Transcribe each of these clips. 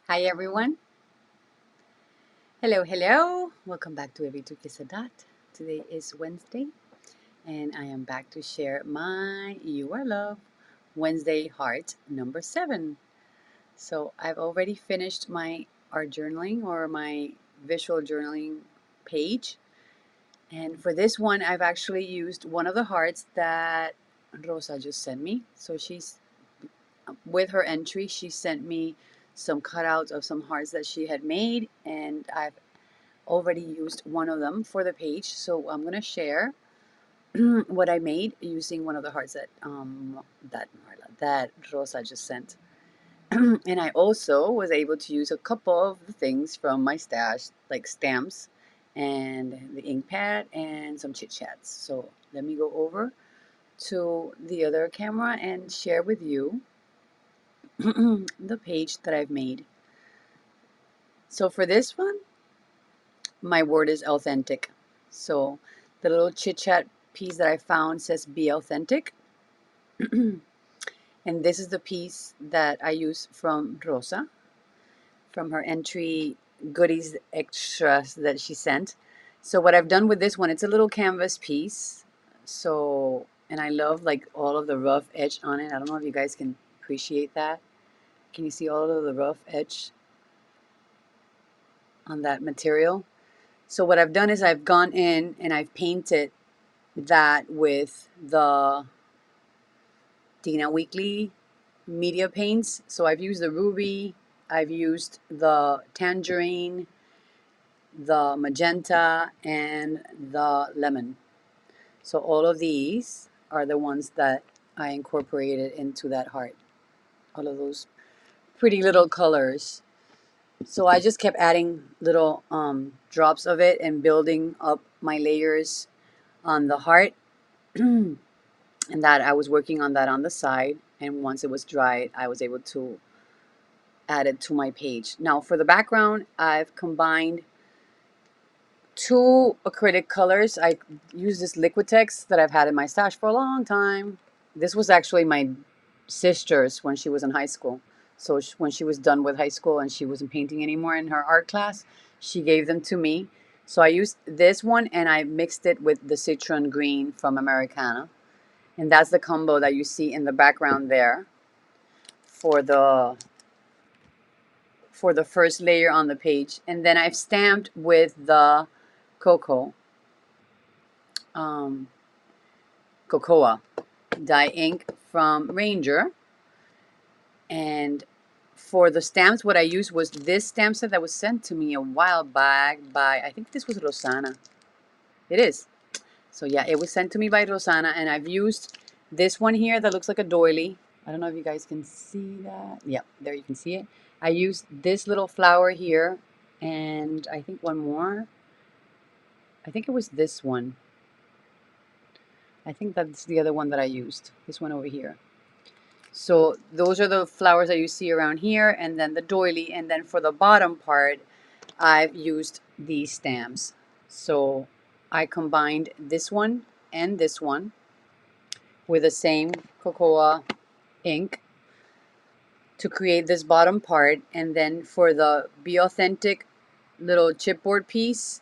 Hi everyone. Hello, hello. Welcome back to Every Two Kiss a Dot. Today is Wednesday, and I am back to share my You Are Love Wednesday Heart number 7. So I've already finished my art journaling or my visual journaling page. And for this one, I've actually used one of the hearts that Rosa just sent me. So she's with her entry, she sent me some cutouts of some hearts that she had made, and I've already used one of them for the page, so I'm gonna share what I made using one of the hearts that Rosa just sent. And I also was able to use a couple of the things from my stash, like stamps and the ink pad and some chit chats. So let me go over to the other camera and share with you the page that I've made. So for this one, my word is authentic. So the little chit chat piece that I found says be authentic. And this is the piece that I use from Rosa, from her entry goodies extras that she sent. So what I've done with this one, it's a little canvas piece. So, and I love like all of the rough edge on it. I don't know if you guys can appreciate that. Can you see all of the rough edge on that material? So what I've done is I've gone in and I've painted that with the Dina Weekly media paints. So I've used the ruby, I've used the tangerine, the magenta, and the lemon. So all of these are the ones that I incorporated into that heart. All of those pretty little colors. So I just kept adding little drops of it and building up my layers on the heart. And that I was working on that on the side. And once it was dried, I was able to add it to my page. Now for the background, I've combined two acrylic colors. I use this Liquitex that I've had in my stash for a long time. This was actually my sister's when she was in high school. So when she was done with high school and she wasn't painting anymore in her art class, she gave them to me. So I used this one and I mixed it with the citron green from Americana. And that's the combo that you see in the background there for the first layer on the page. And then I've stamped with the cocoa, um, cocoa dye ink from Ranger. And for the stamps, what I used was this stamp set that was sent to me a while back by, I think this was Rosana. It is. So yeah, it was sent to me by Rosana, and I've used this one here that looks like a doily. I don't know if you guys can see that. Yeah, there you can see it. I used this little flower here, and I think one more. I think it was this one. I think that's the other one that I used. This one over here. So those are the flowers that you see around here, and then the doily. And then for the bottom part, I've used these stamps. So I combined this one and this one with the same cocoa ink to create this bottom part. And then for the Be Authentic little chipboard piece,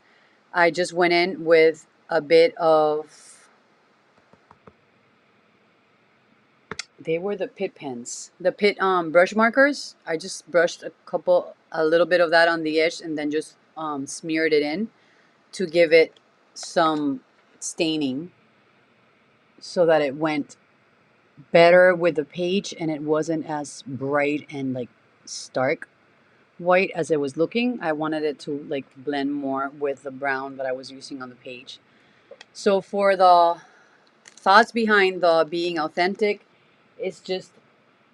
I just went in with a bit of, they were the Pitt pens, the Pitt brush markers. I just brushed a little bit of that on the edge and then just smeared it in to give it some staining so that it went better with the page and it wasn't as bright and like stark white as it was looking. I wanted it to like blend more with the brown that I was using on the page. So for the thoughts behind the being authentic, it's just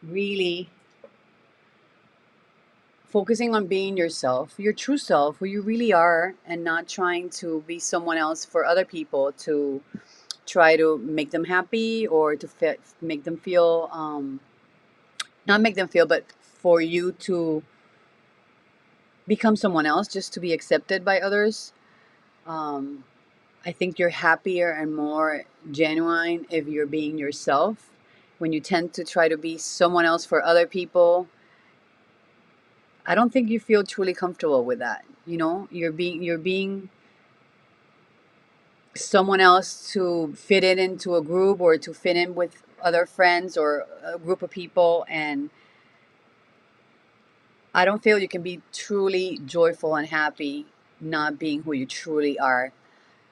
really focusing on being yourself, your true self, who you really are, and not trying to be someone else for other people to try to make them happy or to make them feel, not make them feel, but for you to become someone else just to be accepted by others. Um, I think you're happier and more genuine if you're being yourself. When you tend to try to be someone else for other people, I don't think you feel truly comfortable with that. You know, you're being someone else to fit in into a group or to fit in with other friends or a group of people, and I don't feel you can be truly joyful and happy not being who you truly are.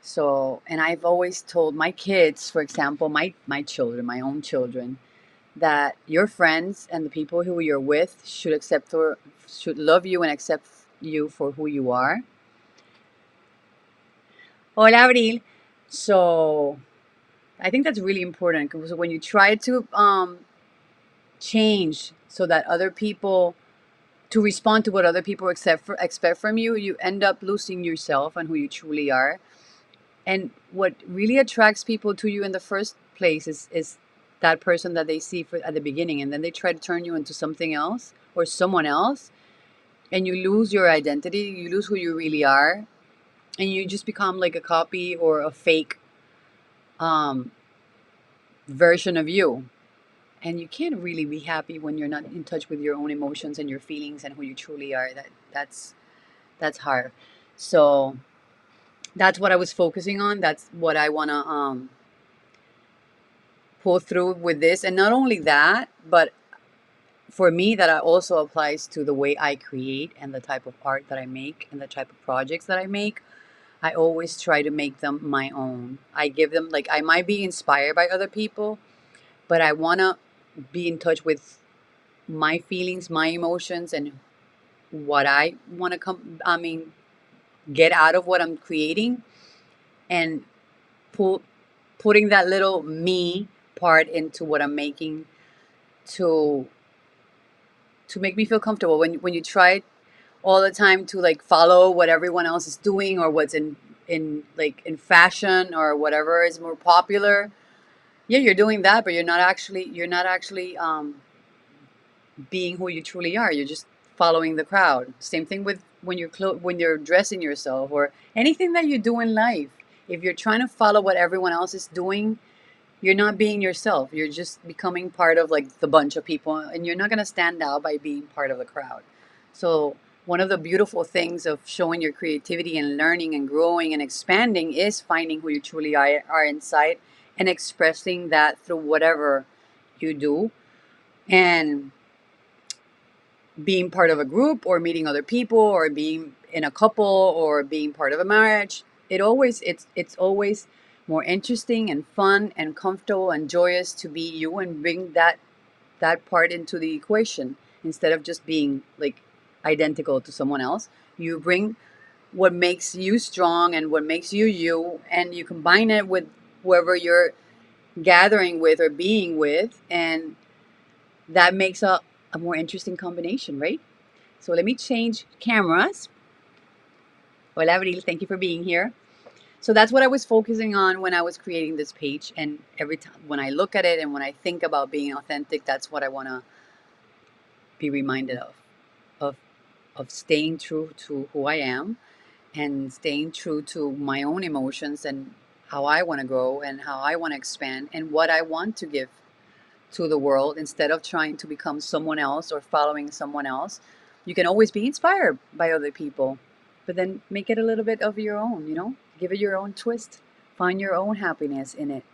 So, and I've always told my kids, for example, my children, my own children, that your friends and the people who you're with should love you and accept you for who you are. Hola, Abril. So, I think that's really important because when you try to change so that other people to respond to what other people expect from you, you end up losing yourself and who you truly are. And what really attracts people to you in the first place is that person that they see at the beginning, and then they try to turn you into something else or someone else, and you lose your identity, you lose who you really are, and you just become like a copy or a fake um, version of you. And you can't really be happy when you're not in touch with your own emotions and your feelings and who you truly are. That's hard. So that's what I was focusing on. That's what I want to pull through with this. And not only that, but for me, that also applies to the way I create and the type of art that I make and the type of projects that I make. I always try to make them my own. I give them, like, I might be inspired by other people, but I want to be in touch with my feelings, my emotions, and what I want to get out of what I'm creating, and pull, putting that little me part into what I'm making to make me feel comfortable. When you try all the time to like follow what everyone else is doing or what's in fashion or whatever is more popular, yeah, you're doing that, but you're not actually being who you truly are. You're just following the crowd. Same thing with when you're dressing yourself or anything that you do in life. If you're trying to follow what everyone else is doing, you're not being yourself. You're just becoming part of like the bunch of people, and you're not going to stand out by being part of the crowd. So, one of the beautiful things of showing your creativity and learning and growing and expanding is finding who you truly are inside and expressing that through whatever you do. And being part of a group or meeting other people or being in a couple or being part of a marriage, it's always more interesting and fun and comfortable and joyous to be you and bring that part into the equation instead of just being like identical to someone else. You bring what makes you strong and what makes you you, and you combine it with whoever you're gathering with or being with, and that makes a more interesting combination, right? So let me change cameras. Hola, Abril. Thank you for being here. So that's what I was focusing on when I was creating this page. And every time when I look at it and when I think about being authentic, that's what I want to be reminded of, of staying true to who I am and staying true to my own emotions and how I want to grow and how I want to expand and what I want to give to the world instead of trying to become someone else or following someone else. You can always be inspired by other people, but then make it a little bit of your own, give it your own twist, find your own happiness in it,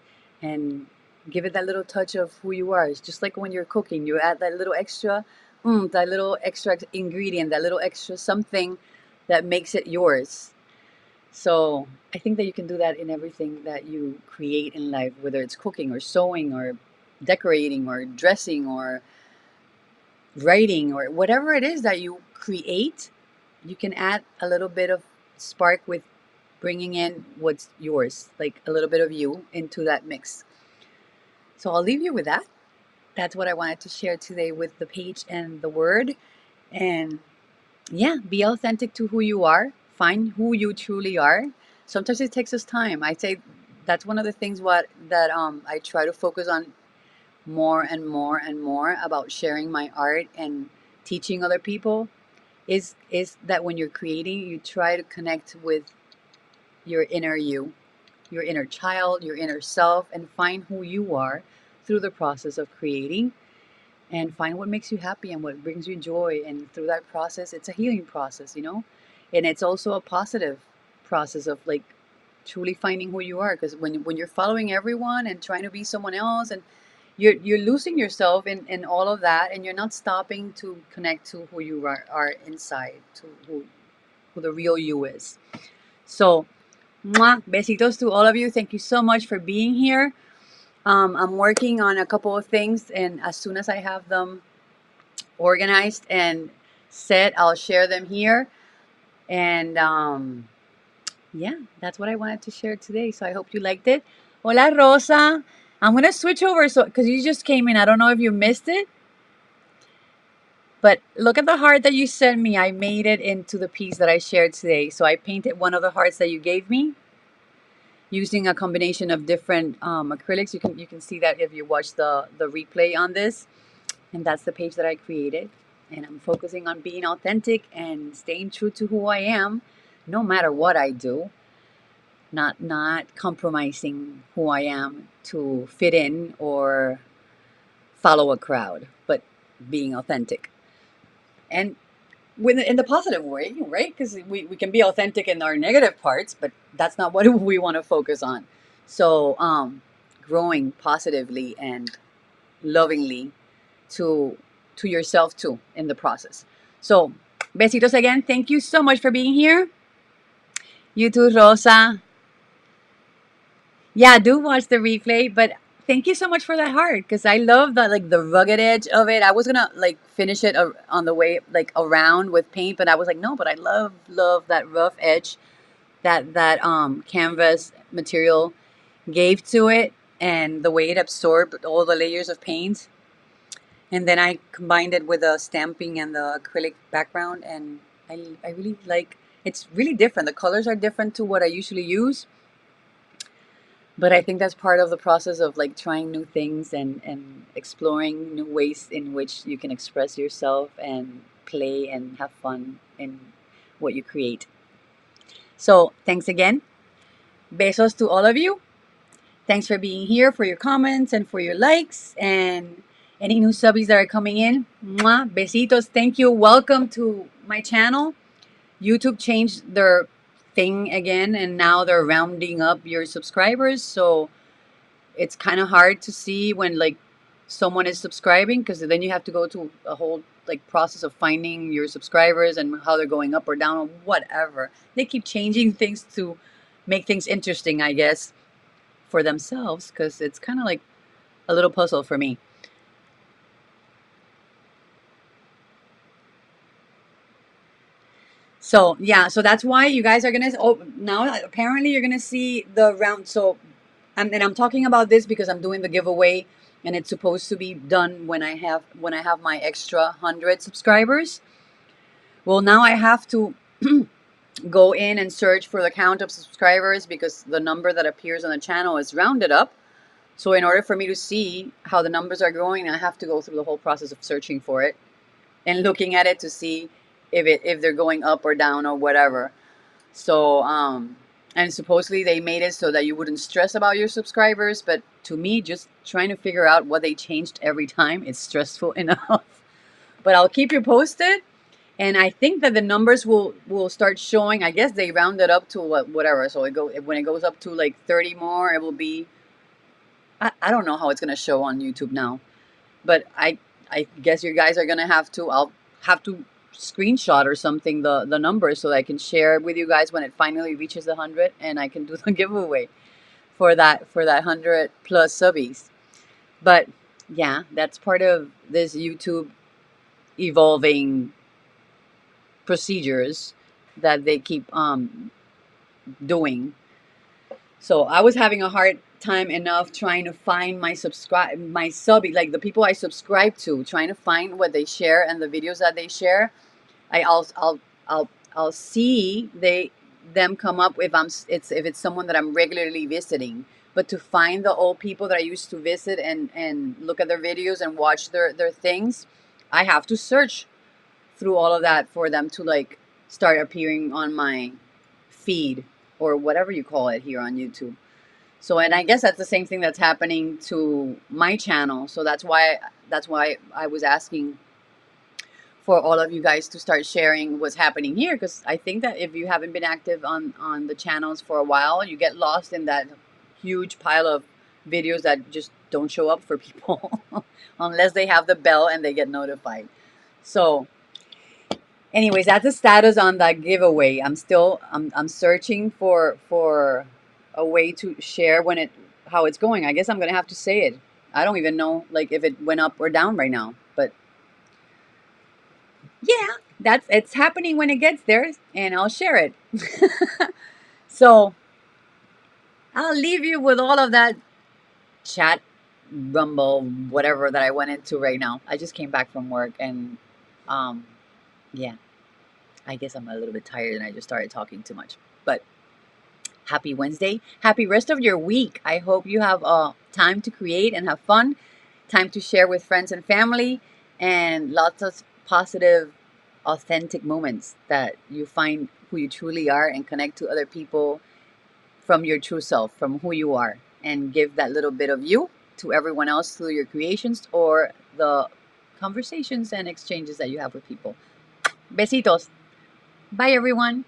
and give it that little touch of who you are. It's just like when you're cooking, you add that little extra ingredient, that little extra something that makes it yours. So I think that you can do that in everything that you create in life, whether it's cooking or sewing or decorating or dressing or writing or whatever it is that you create. You can add a little bit of spark with bringing in what's yours, like a little bit of you into that mix. So I'll leave you with that. That's what I wanted to share today with the page and the word. And yeah, be authentic to who you are. Find who you truly are. Sometimes it takes us time. I say that's one of the things I try to focus on more and more and more about sharing my art and teaching other people is that when you're creating, you try to connect with your inner you, your inner child, your inner self, and find who you are through the process of creating. and find what makes you happy and what brings you joy. And through that process, it's a healing process, and it's also a positive process of like truly finding who you are. Because when you're following everyone and trying to be someone else, and you're losing yourself in all of that, and you're not stopping to connect to who you are inside, to who the real you is. So, mwah, besitos to all of you. Thank you so much for being here. I'm working on a couple of things, and as soon as I have them organized and set, I'll share them here. And yeah, that's what I wanted to share today. So I hope you liked it. Hola, Rosa. I'm gonna switch over so because you just came in. I don't know if you missed it, but look at the heart that you sent me. I made it into the piece that I shared today. So I painted one of the hearts that you gave me using a combination of different acrylics. You can see that if you watch the replay on this, and that's the page that I created. And I'm focusing on being authentic and staying true to who I am, no matter what I do. Not compromising who I am to fit in or follow a crowd, but being authentic. And in the positive way, right? Because we can be authentic in our negative parts, but that's not what we want to focus on. So growing positively and lovingly to yourself too in the process. So besitos again. Thank you so much for being here. You too, Rosa. Yeah, do watch the replay, but thank you so much for that heart because I love that, like the rugged edge of it. I was gonna like finish it on the way like around with paint, but I was like, no, but I love that rough edge that canvas material gave to it, and the way it absorbed all the layers of paint. And then I combined it with the stamping and the acrylic background, and I really like. It's really different. The colors are different to what I usually use, but I think that's part of the process of like trying new things and exploring new ways in which you can express yourself and play and have fun in what you create. So thanks again. Besos to all of you. Thanks for being here, for your comments and for your likes and any new subbies that are coming in. Mwah, besitos. Thank you. Welcome to my channel. YouTube changed their thing again, and now they're rounding up your subscribers. So it's kind of hard to see when like someone is subscribing, because then you have to go to a whole like process of finding your subscribers and how they're going up or down or whatever. They keep changing things to make things interesting, I guess, for themselves, because it's kind of like a little puzzle for me. So yeah, so that's why you guys are gonna. Oh, now apparently you're gonna see the round. So, and I'm talking about this because I'm doing the giveaway, and it's supposed to be done when I have my extra 100 subscribers. Well, now I have to go in and search for the count of subscribers because the number that appears on the channel is rounded up. So in order for me to see how the numbers are growing, I have to go through the whole process of searching for it and looking at it to see if they're going up or down or whatever. So and supposedly they made it so that you wouldn't stress about your subscribers, but to me, just trying to figure out what they changed every time, it's stressful enough. But I'll keep you posted, and I think that the numbers will start showing. I guess they rounded up to whatever. So when it goes up to like 30 more, it will be. I don't know how it's gonna show on YouTube now, but I guess you guys are gonna have to. I'll have to screenshot or something the numbers so that I can share it with you guys when it finally reaches 100, and I can do the giveaway for that 100 plus subbies. But yeah, that's part of this YouTube evolving procedures that they keep doing. So I was having a hard time enough trying to find my sub, like the people I subscribe to, trying to find what they share and the videos that they share. I'll see them come up if it's someone that I'm regularly visiting. But to find the old people that I used to visit and look at their videos and watch their things, I have to search through all of that for them to like start appearing on my feed or whatever you call it here on YouTube. So, and I guess that's the same thing that's happening to my channel. So that's why that's why I was asking for all of you guys to start sharing what's happening here, because I think that if you haven't been active on the channels for a while, you get lost in that huge pile of videos that just don't show up for people unless they have the bell and they get notified. So anyways, that's the status on that giveaway. I'm searching for a way to share when it how it's going. I guess I'm gonna have to say it. I don't even know like if it went up or down right now, but yeah, that's it's happening when it gets there, and I'll share it. So I'll leave you with all of that chat, rumble, whatever that I went into right now. I just came back from work, and um, yeah, I guess I'm a little bit tired, and I just started talking too much. But happy Wednesday, happy rest of your week. I hope you have time to create and have fun, time to share with friends and family, and lots of positive authentic moments that you find who you truly are and connect to other people from your true self, from who you are, and give that little bit of you to everyone else through your creations or the conversations and exchanges that you have with people. Besitos. Bye, everyone.